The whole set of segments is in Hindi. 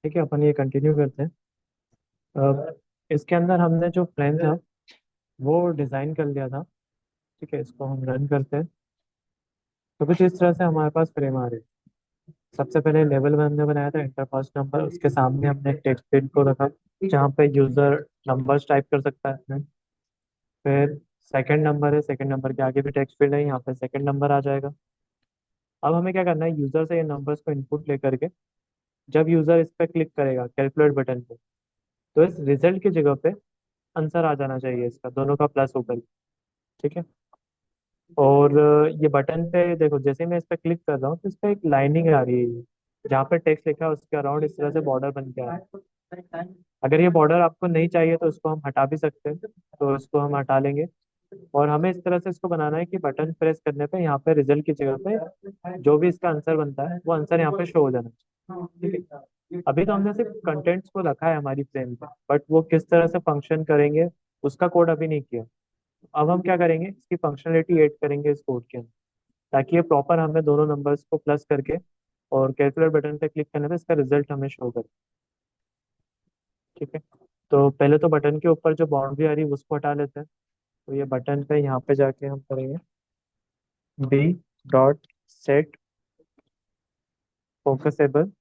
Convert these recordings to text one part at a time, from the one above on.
ठीक है, अपन ये कंटिन्यू करते हैं। अब इसके अंदर हमने जो प्लान था वो डिज़ाइन कर लिया था। ठीक है, इसको हम रन करते हैं। तो कुछ इस तरह से हमारे पास फ्रेम आ रही है। सबसे पहले लेवल वन हमने बनाया था, इंटर फर्स्ट नंबर। उसके सामने हमने एक टेक्स्ट फील्ड को रखा जहाँ पे यूजर नंबर्स टाइप कर सकता है इसमें। फिर सेकंड नंबर है, सेकंड नंबर के आगे भी टेक्स्ट फील्ड है, यहाँ पे सेकंड नंबर आ जाएगा। अब हमें क्या करना है, यूजर से ये नंबर्स को इनपुट लेकर के जब यूजर इस पर क्लिक करेगा कैलकुलेट बटन पे, तो इस रिजल्ट की जगह पे आंसर आ जाना चाहिए इसका, दोनों का प्लस होकर। ठीक है। और ये बटन पे देखो, जैसे मैं इस पर क्लिक कर रहा हूँ तो इस पे एक लाइनिंग आ रही है। जहाँ पे टेक्स्ट लिखा है उसके अराउंड इस तरह से बॉर्डर बन के आ रहा है। अगर ये बॉर्डर आपको नहीं चाहिए तो इसको हम हटा भी सकते हैं, तो इसको हम हटा लेंगे। और हमें इस तरह से इसको बनाना है कि बटन प्रेस करने पे यहाँ पे रिजल्ट की जगह पे जो भी इसका आंसर बनता है वो आंसर यहाँ पे शो हो जाना चाहिए। ठीक है। अभी तो हमने सिर्फ कंटेंट्स को रखा है हमारी फ्रेम पे, बट वो किस तरह से फंक्शन करेंगे उसका कोड अभी नहीं किया। अब हम क्या करेंगे, इसकी फंक्शनलिटी ऐड करेंगे इस कोड के अंदर, ताकि ये प्रॉपर हमें दोनों नंबर्स को प्लस करके और कैलकुलेट बटन पे क्लिक करने पे इसका रिजल्ट हमें शो करे। ठीक है। तो पहले तो बटन के ऊपर जो बाउंड्री आ रही है उसको हटा लेते हैं। तो ये बटन पे यहाँ पे जाके हम करेंगे बी डॉट सेट फोकसेबल,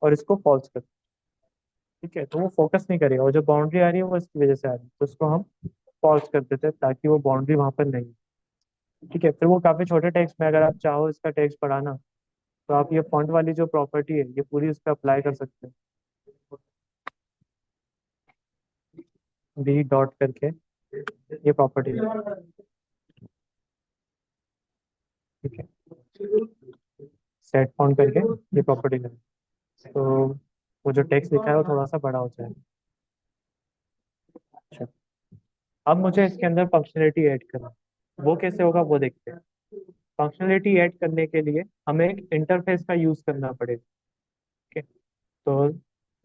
और इसको फॉल्स कर। ठीक है, तो वो फोकस नहीं करेगा, वो जो बाउंड्री आ रही है वो इसकी वजह से आ रही है, तो उसको हम फॉल्स कर देते हैं ताकि वो बाउंड्री वहां पर नहीं है। ठीक है। फिर वो काफी छोटे टेक्स्ट में अगर आप चाहो इसका टेक्स्ट बढ़ाना, तो आप ये फॉन्ट वाली जो प्रॉपर्टी है ये पूरी इस पर अप्लाई कर सकते हैं। बी डॉट करके ये प्रॉपर्टी है। ठीक है, सेट फॉन्ट करके ये प्रॉपर्टी है। तो वो जो टेक्स्ट लिखा है वो थोड़ा सा बड़ा हो जाएगा। अच्छा, अब मुझे इसके अंदर फंक्शनलिटी ऐड करना है। वो कैसे होगा वो देखते हैं। फंक्शनलिटी ऐड करने के लिए हमें एक इंटरफेस का यूज करना पड़ेगा। ठीक है। तो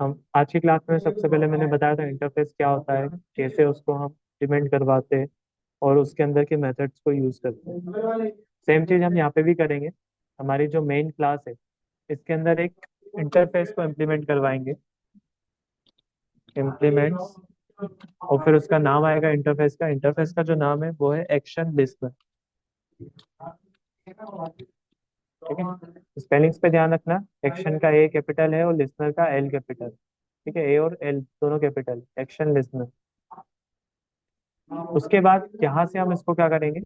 हम आज की क्लास में सबसे पहले मैंने बताया था इंटरफेस क्या होता है, कैसे उसको हम इम्प्लीमेंट करवाते हैं और उसके अंदर के मेथड्स को यूज करते हैं। सेम चीज हम यहाँ पे भी करेंगे। हमारी जो मेन क्लास है इसके अंदर एक इंटरफेस को इम्प्लीमेंट करवाएंगे, इम्प्लीमेंट्स। और फिर उसका नाम आएगा इंटरफेस का जो नाम है वो है एक्शन लिस्टनर। ठीक है, स्पेलिंग्स पे ध्यान रखना। एक्शन का ए कैपिटल है और लिसनर का एल कैपिटल। ठीक है, ए और एल दोनों कैपिटल, एक्शन लिसनर। उसके बाद यहाँ से हम इसको क्या करेंगे,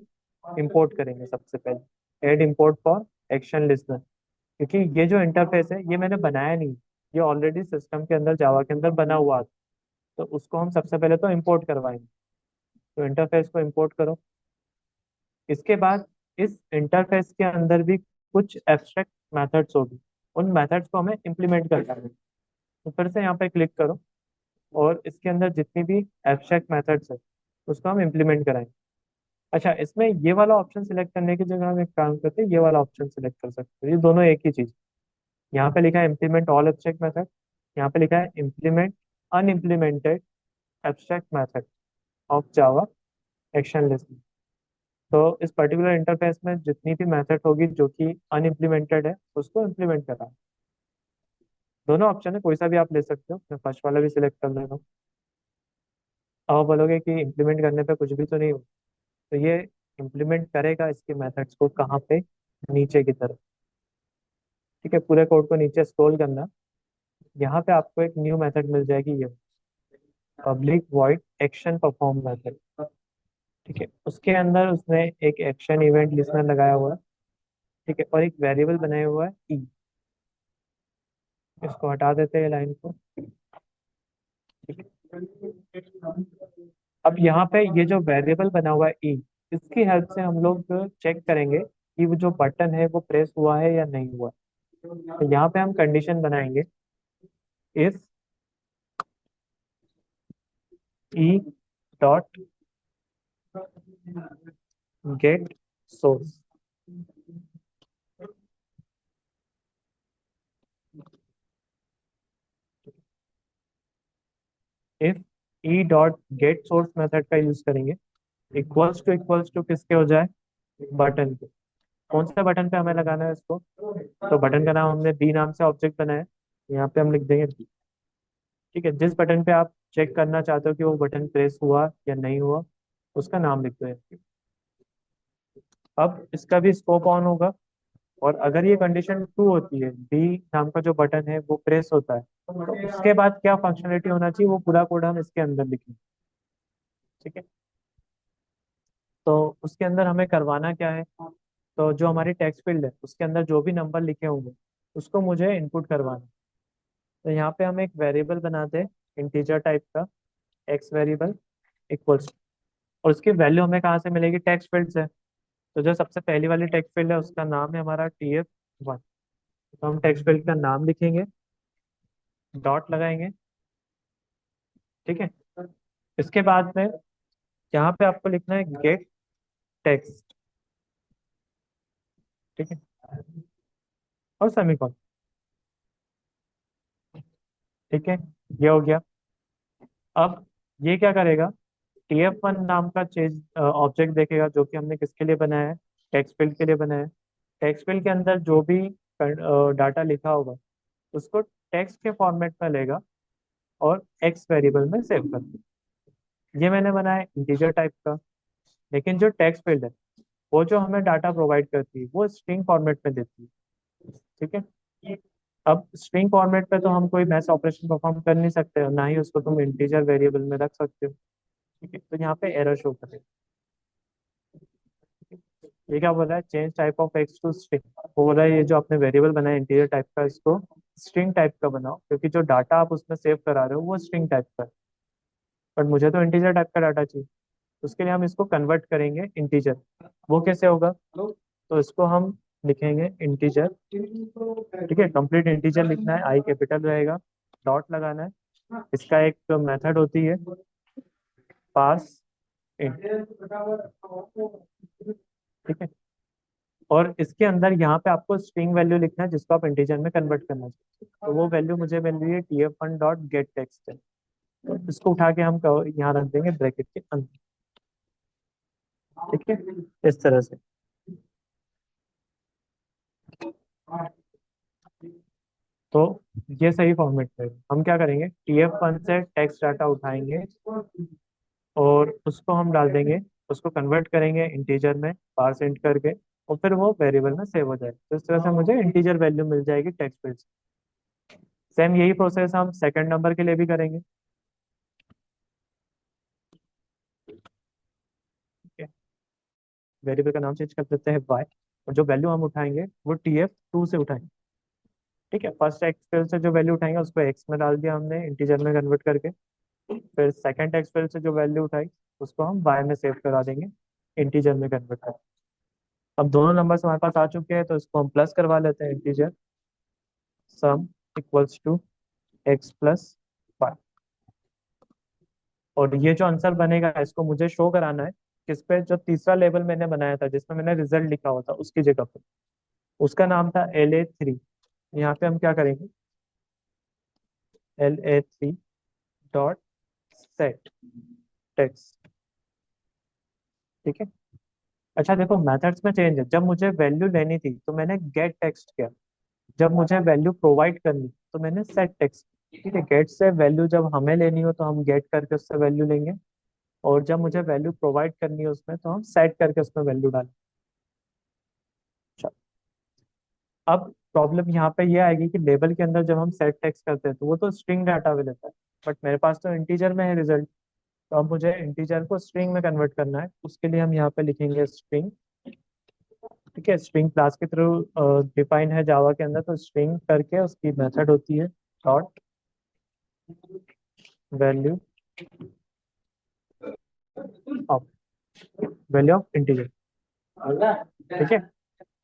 इंपोर्ट करेंगे सबसे पहले, add import for action listener. क्योंकि ये जो इंटरफेस है ये मैंने बनाया नहीं, ये ऑलरेडी सिस्टम के अंदर जावा के अंदर बना हुआ था। तो उसको हम सबसे पहले तो इंपोर्ट करवाएंगे। तो इंटरफेस को इंपोर्ट करो। इसके बाद इस इंटरफेस के अंदर भी कुछ एब्स्ट्रैक्ट मेथड्स होगी, उन मेथड्स को हमें इम्प्लीमेंट करना है। तो फिर से यहाँ पे क्लिक करो और इसके अंदर जितनी भी एब्स्ट्रैक्ट मेथड्स है उसको हम इम्प्लीमेंट कराएंगे। अच्छा, इसमें ये वाला ऑप्शन सिलेक्ट करने की जगह हम एक काम करते हैं, ये वाला ऑप्शन सिलेक्ट कर सकते हैं। ये दोनों एक ही चीज। यहाँ पे लिखा है इम्प्लीमेंट ऑल एब्स्ट्रैक्ट मेथड, यहाँ पे लिखा है implement unimplemented abstract method of Java action list. तो इस पर्टिकुलर इंटरफेस में जितनी भी मेथड होगी जो कि अनइम्प्लीमेंटेड है उसको इम्प्लीमेंट करा। दोनों ऑप्शन है, कोई सा भी आप ले सकते हो। मैं फर्स्ट वाला भी सिलेक्ट कर लेता हूँ। अब आप बोलोगे कि इम्प्लीमेंट करने पे कुछ भी तो नहीं हो, तो ये इम्प्लीमेंट करेगा इसके मेथड्स को कहाँ पे, नीचे की तरफ। ठीक है, पूरे कोड को नीचे स्क्रॉल करना। यहाँ पे आपको एक न्यू मेथड मिल जाएगी, ये public void action perform method. ठीक है, उसके अंदर उसने एक एक्शन इवेंट लिस्टनर लगाया हुआ है। ठीक है, और एक वेरिएबल बनाया हुआ है ई। इसको हटा देते हैं लाइन को। ठीक है। अब यहाँ पे ये जो वेरिएबल बना हुआ है ई, इसकी हेल्प से हम लोग चेक करेंगे कि वो जो बटन है वो प्रेस हुआ है या नहीं हुआ। तो यहाँ पे हम कंडीशन बनाएंगे, if E dot get source, if E dot get source method का यूज करेंगे, इक्वल्स टू किसके हो जाए, बटन के। कौन से बटन पे हमें लगाना है इसको, तो बटन का नाम हमने बी नाम से ऑब्जेक्ट बनाया है, यहाँ पे हम लिख देंगे B। ठीक है, जिस बटन पे आप चेक करना चाहते हो कि वो बटन प्रेस हुआ या नहीं हुआ, उसका नाम लिख दो यहाँ। अब इसका भी स्कोप ऑन होगा, और अगर ये कंडीशन ट्रू होती है, बी नाम का जो बटन है वो प्रेस होता है, तो उसके बाद क्या फंक्शनलिटी होना चाहिए वो पूरा कोड हम इसके अंदर लिखेंगे। ठीक है, तो उसके अंदर हमें करवाना क्या है, तो जो हमारी टेक्स्ट फील्ड है उसके अंदर जो भी नंबर लिखे होंगे उसको मुझे इनपुट करवाना है। तो यहाँ पे हम एक वेरिएबल बनाते हैं इंटीजर टाइप का, एक्स वेरिएबल इक्वल्स, और उसकी वैल्यू हमें कहाँ से मिलेगी, टेक्स्ट फील्ड से। तो जो सबसे पहली वाली टेक्स्ट फील्ड है उसका नाम है हमारा TF1। तो हम टेक्स्ट फील्ड का नाम लिखेंगे, डॉट लगाएंगे। ठीक है, इसके बाद में यहाँ पे आपको लिखना है गेट टेक्स्ट। ठीक है, और सेमीकोलन। ठीक है, ये हो गया। अब ये क्या करेगा, TF1 नाम का चेंज ऑब्जेक्ट देखेगा, जो कि हमने किसके लिए बनाया है, टेक्स्ट फील्ड के लिए बनाया है। टेक्स्ट फील्ड के अंदर जो भी डाटा लिखा होगा उसको टेक्स्ट के फॉर्मेट में लेगा और एक्स वेरिएबल में सेव कर देगा। ये मैंने बनाया इंटीजर टाइप का। लेकिन जो टेक्स्ट फील्ड है वो जो हमें डाटा प्रोवाइड करती है वो स्ट्रिंग फॉर्मेट में देती है। ठीक है, अब स्ट्रिंग फॉर्मेट पे तो हम कोई मैथ ऑपरेशन परफॉर्म कर नहीं सकते, और ना ही उसको तुम इंटीजर वेरिएबल में रख सकते हो। ठीक है, तो यहाँ पे एरर शो करेगा। ये क्या बोल रहा है, change type of x to string. वो बोल रहा है ये जो आपने वेरिएबल बनाया इंटीजर टाइप का, इसको स्ट्रिंग टाइप का बनाओ, क्योंकि जो डाटा आप उसमें सेव करा रहे हो वो स्ट्रिंग टाइप का है। बट मुझे तो इंटीजर टाइप का डाटा चाहिए, उसके लिए हम इसको कन्वर्ट करेंगे इंटीजर। वो कैसे होगा, तो इसको हम लिखेंगे इंटीजर। ठीक है, कंप्लीट इंटीजर लिखना है, आई कैपिटल रहेगा, डॉट लगाना है। इसका एक मेथड होती है पास इंट। ठीक है, और इसके अंदर यहाँ पे आपको स्ट्रिंग वैल्यू लिखना है जिसको आप इंटीजर में कन्वर्ट करना चाहिए। तो वो वैल्यू मुझे मिल रही है TF1 डॉट गेट टेक्स्ट है। तो इसको उठा के हम यहाँ रख देंगे ब्रैकेट के अंदर। ठीक है, इस तरह से। तो ये सही फॉर्मेट है। हम क्या करेंगे, TF1 से टेक्स्ट डाटा उठाएंगे और उसको हम डाल देंगे, उसको कन्वर्ट करेंगे इंटीजर में पार्स इंट करके, और फिर वो वेरिएबल में सेव हो जाएगा। तो इस तरह से मुझे इंटीजर वैल्यू मिल जाएगी टेक्स्ट फील्ड से। सेम यही प्रोसेस हम सेकंड नंबर के लिए भी करेंगे। ठीक है, वेरिएबल का नाम चेंज कर देते हैं y, और जो वैल्यू हम उठाएंगे वो TF2 से उठाएंगे। ठीक है, फर्स्ट एक्स फील्ड से जो वैल्यू उठाएंगे उसको एक्स में डाल दिया हमने इंटीजर में कन्वर्ट करके। फिर सेकंड एक्स फील्ड से जो वैल्यू उठाई उसको हम y में सेव करा देंगे इंटीजर में कन्वर्ट कर। अब दोनों नंबर्स हमारे पास आ चुके हैं, तो इसको हम प्लस करवा लेते हैं integer. Sum equals to x plus y. और ये जो आंसर बनेगा इसको मुझे शो कराना है किस पे, जो तीसरा लेवल मैंने बनाया था जिसमें मैंने रिजल्ट लिखा हुआ था उसकी जगह पे। उसका नाम था LA3। यहाँ पे हम क्या करेंगे, LA3 डॉट सेट टेक्स्ट। ठीक है, अच्छा देखो मेथड्स में चेंज है। जब मुझे वैल्यू लेनी थी तो मैंने गेट टेक्स्ट किया, जब मुझे वैल्यू प्रोवाइड करनी तो मैंने सेट टेक्स्ट। ठीक है, गेट से वैल्यू जब हमें लेनी हो तो हम गेट करके उससे वैल्यू लेंगे, और जब मुझे वैल्यू प्रोवाइड करनी है उसमें तो हम सेट करके उसमें वैल्यू डालें। अच्छा, अब प्रॉब्लम यहाँ पे ये आएगी कि लेबल के अंदर जब हम सेट टेक्स्ट करते हैं तो वो तो स्ट्रिंग डाटा भी लेता है, बट मेरे पास तो इंटीजर में है रिजल्ट। तो अब मुझे इंटीजर को स्ट्रिंग में कन्वर्ट करना है, उसके लिए हम यहाँ पे लिखेंगे स्ट्रिंग। ठीक है, स्ट्रिंग क्लास के थ्रू डिफाइन है जावा के अंदर, तो स्ट्रिंग करके उसकी मेथड होती है dot value of, value of integer. ठीक है,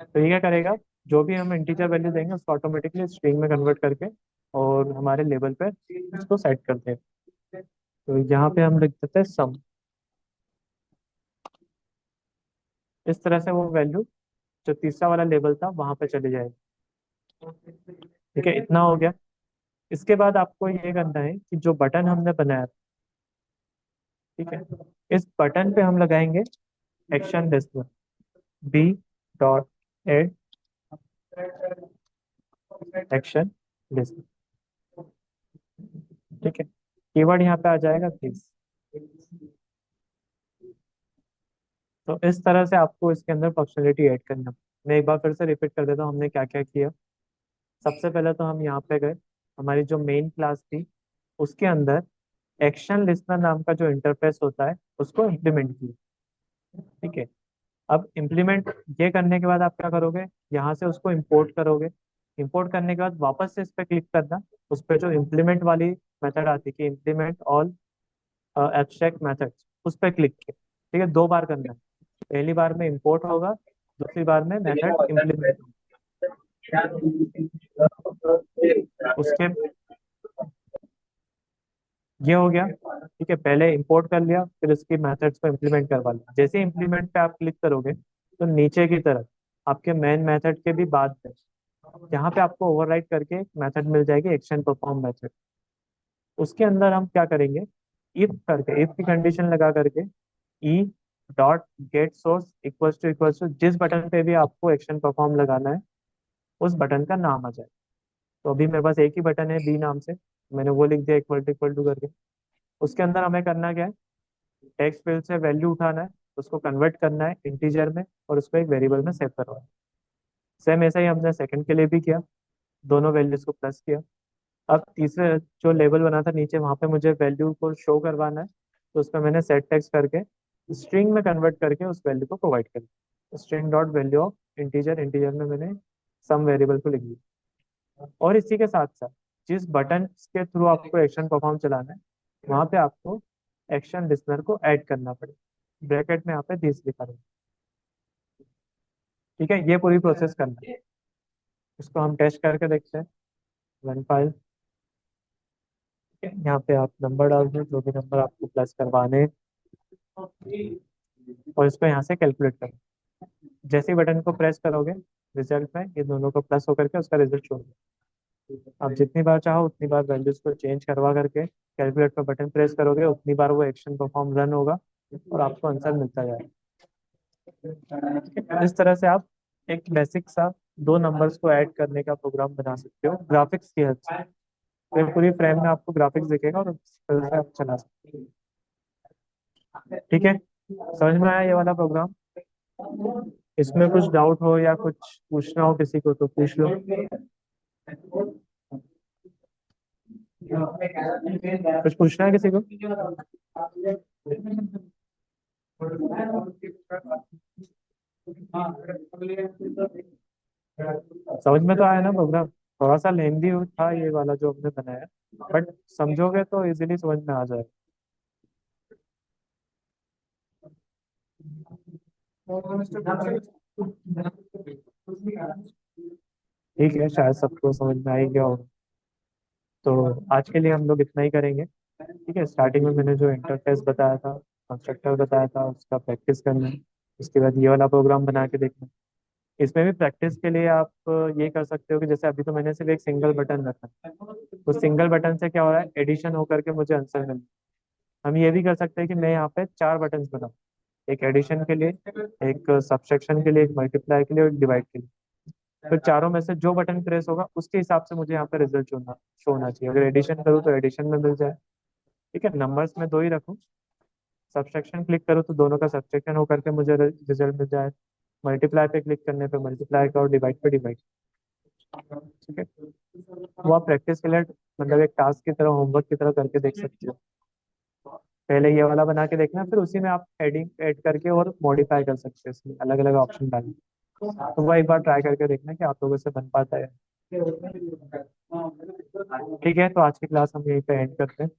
तो ये क्या करेगा, जो भी हम इंटीजर वैल्यू देंगे उसको ऑटोमेटिकली स्ट्रिंग में कन्वर्ट करके और हमारे लेवल पे उसको सेट करते हैं। तो यहाँ पे हम लिख देते हैं सम। इस तरह से वो वैल्यू जो तीसरा वाला लेवल था वहां पे चली जाएगी। ठीक है, इतना हो गया। इसके बाद आपको ये करना है कि जो बटन हमने बनाया था, ठीक है, इस बटन पे हम लगाएंगे एक्शन लिस्ट में b dot add action list. ठीक है, कीवर्ड यहाँ पे आ जाएगा दिस। तो इस तरह से आपको इसके अंदर फंक्शनलिटी ऐड करना। मैं एक बार फिर से रिपीट कर देता हूँ हमने क्या क्या किया। सबसे पहले तो हम यहाँ पे गए, हमारी जो मेन क्लास थी उसके अंदर एक्शन लिस्टनर नाम का जो इंटरफेस होता है उसको इम्प्लीमेंट किया। ठीक है, अब इम्प्लीमेंट ये करने के बाद आप क्या करोगे, यहाँ से उसको इंपोर्ट करोगे। इंपोर्ट करने के बाद वापस से इस पर क्लिक करना, उस पर जो इम्प्लीमेंट वाली मेथड आती है कि इम्प्लीमेंट ऑल एब्स्ट्रैक्ट मेथड्स, उस पर क्लिक किया। ठीक है, दो बार करना है। पहली बार में इंपोर्ट होगा, दूसरी बार में मेथड इम्प्लीमेंट होगा। उसके ये हो गया। ठीक है, पहले इंपोर्ट कर लिया, फिर इसकी मेथड्स को इम्प्लीमेंट करवा लिया। जैसे इम्प्लीमेंट पे आप क्लिक करोगे तो नीचे की तरफ आपके मेन मेथड के भी बाद में यहाँ पे आपको ओवरराइड करके एक मेथड मिल जाएगी, एक्शन परफॉर्म मेथड। उसके अंदर हम क्या करेंगे, इफ करके, इफ की कंडीशन लगा करके e dot get source equals to जिस बटन पे भी आपको एक्शन परफॉर्म लगाना है उस बटन का नाम आ जाए। तो अभी मेरे पास एक ही बटन है बी नाम से, मैंने वो लिख दिया इक्वल टू करके। उसके अंदर हमें करना क्या है, टेक्स्ट फील्ड से वैल्यू उठाना है, उसको कन्वर्ट करना है इंटीजर में और उसको एक वेरिएबल में सेव करवाना है। सेम ऐसा ही हमने सेकंड के लिए भी किया, दोनों वैल्यूज को प्लस किया। अब तीसरे जो लेवल बना था नीचे, वहां पे मुझे वैल्यू को शो करवाना है, तो उसमें मैंने सेट टेक्स्ट करके स्ट्रिंग में कन्वर्ट करके उस वैल्यू को प्रोवाइड कर दिया। String dot value of integer, integer में मैंने सम वेरिएबल को लिख दिया। और इसी के साथ साथ जिस बटन के थ्रू आपको एक्शन परफॉर्म चलाना है वहां पे आपको एक्शन लिसनर को ऐड करना पड़ेगा। ब्रैकेट में यहाँ पे दिस लिखा रहेगा। ठीक है, ये पूरी प्रोसेस करना है। इसको हम टेस्ट करके देखते हैं। वन फाइल, यहाँ पे आप नंबर डाल दें, जो भी नंबर आपको प्लस करवाने हैं, और इसको यहाँ से कैलकुलेट करें। जैसे ही बटन को प्रेस करोगे रिजल्ट में ये दोनों को प्लस होकर के उसका रिजल्ट शो होगा। आप जितनी बार चाहो उतनी बार वैल्यूज को चेंज करवा करके कैलकुलेट पर बटन प्रेस करोगे, उतनी बार वो एक्शन परफॉर्म रन होगा और आपको आंसर मिलता जाएगा। इस तरह से आप एक बेसिक सा दो नंबर्स को ऐड करने का प्रोग्राम बना सकते हो ग्राफिक्स की हेल्प से। तो ये पूरी फ्रेम में आपको ग्राफिक्स दिखेगा और इस तरह से आप चला सकते हो। ठीक है, समझ में आया ये वाला प्रोग्राम? इसमें कुछ डाउट हो या कुछ पूछना हो किसी को तो पूछ लो। कुछ पूछना है किसी को? समझ में तो आया ना प्रोग्राम? थोड़ा सा लेंदी था ये वाला जो हमने बनाया, बट समझोगे तो इजीली समझ में आ जाएगा। ठीक है, शायद सबको समझ में आ ही गया होगा। तो आज के लिए हम लोग इतना ही करेंगे। ठीक है, स्टार्टिंग में मैंने जो इंटरफेस बताया था, कंस्ट्रक्टर बताया था, उसका प्रैक्टिस करना है। उसके बाद ये वाला प्रोग्राम बना के देखना है। इसमें भी प्रैक्टिस के लिए आप ये कर सकते हो कि जैसे अभी तो मैंने सिर्फ एक सिंगल बटन रखा है, उस सिंगल बटन से क्या हो रहा है, एडिशन होकर के मुझे आंसर मिल। हम ये भी कर सकते हैं कि मैं यहाँ पे चार बटन बनाऊँ, एक एडिशन के लिए, एक सब्ट्रैक्शन के लिए, एक मल्टीप्लाई के लिए और एक डिवाइड के लिए। फिर चारों में से जो बटन प्रेस होगा उसके हिसाब से मुझे यहाँ पे रिजल्ट चुनना शो होना चाहिए। अगर एडिशन करूँ तो एडिशन में मिल जाए। ठीक है, नंबर्स में दो ही रखूँ। सब्ट्रैक्शन क्लिक करूँ तो दोनों का सब्ट्रैक्शन होकर के मुझे रिजल्ट मिल जाए। मल्टीप्लाई पे क्लिक करने पे मल्टीप्लाई का और डिवाइड पे डिवाइड। ठीक है, वो आप प्रैक्टिस के लिए मतलब एक टास्क की तरह, होमवर्क की तरह करके देख सकते हो। पहले ये वाला बना के देखना, फिर उसी में आप एडिंग ऐड करके और मॉडिफाई कर सकते हैं, इसमें अलग अलग ऑप्शन डालने। तो वो एक बार ट्राई करके देखना कि आप लोगों से बन पाता है। ठीक है, तो आज की क्लास हम यहीं पे एंड करते हैं।